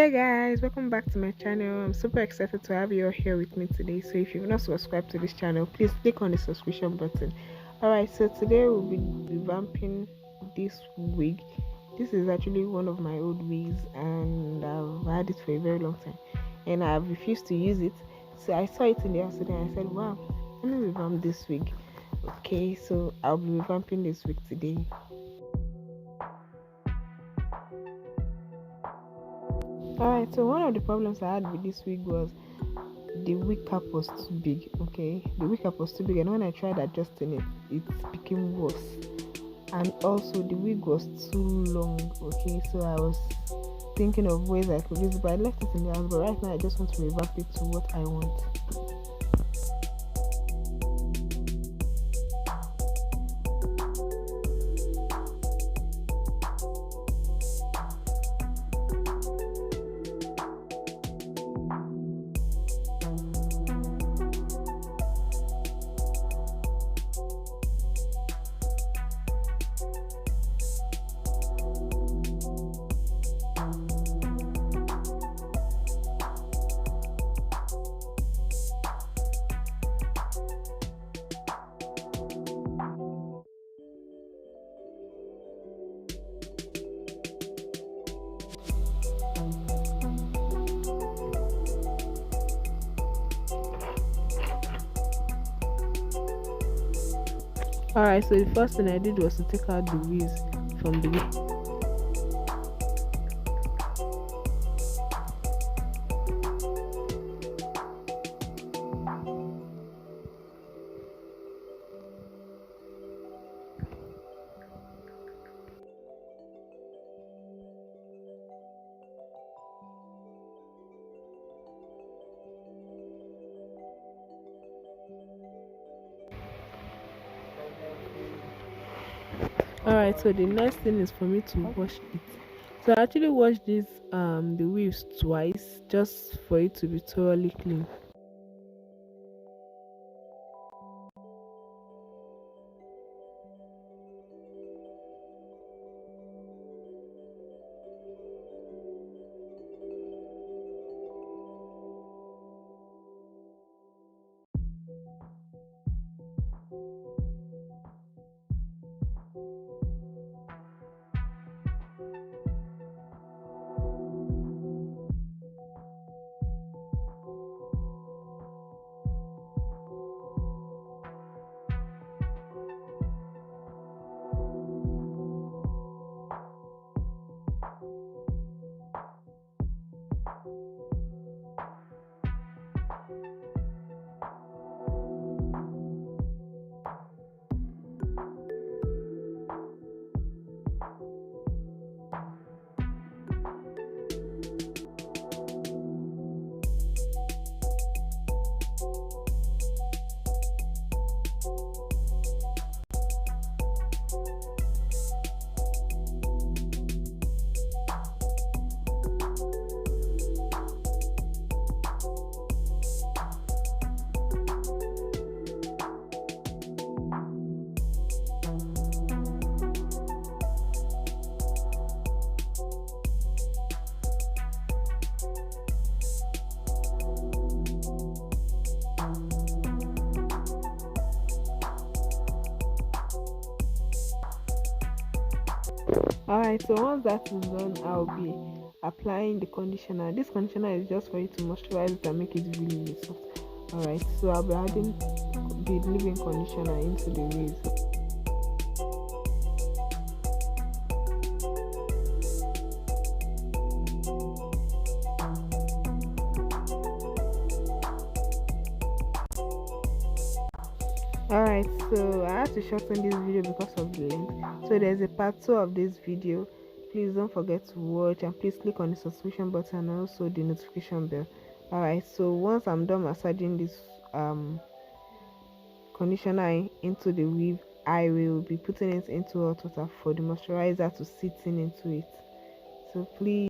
Hey guys, welcome back to my channel. I'm super excited to have you all here with me today. So if you've not subscribed to this channel, please click on the subscription button. Alright, so today we'll be revamping this wig. This is actually one of my old wigs and I've had it for a very long time and I've refused to use it. So I saw it in the house today and I said, wow, let me revamp this wig. Okay, so I'll be revamping this wig today. Alright, so one of the problems I had with this wig was the wig cap was too big. Okay, the wig cap was too big, and when I tried adjusting it, it became worse. And also, the wig was too long. Okay, so I was thinking of ways I could use it, but I left it in the house. But right now, I just want to revamp it to what I want. Alright, so the first thing I did was to take out the weaves from the wig. Alright, so the next thing is for me to wash it. So I actually washed this the weaves twice just for it to be thoroughly clean. Alright, so once that is done, I'll be applying the conditioner. This conditioner is just for you to moisturize it and make it really soft. Alright, so I'll be adding the leave-in conditioner into the waves. Alright, so I had to shorten this video because of the length. So there's a part 2 of this video. Please don't forget to watch and please click on the subscription button and also the notification bell. Alright, so once I'm done massaging this conditioner into the weave, I will be putting it into hot water for the moisturizer to sit into it. So please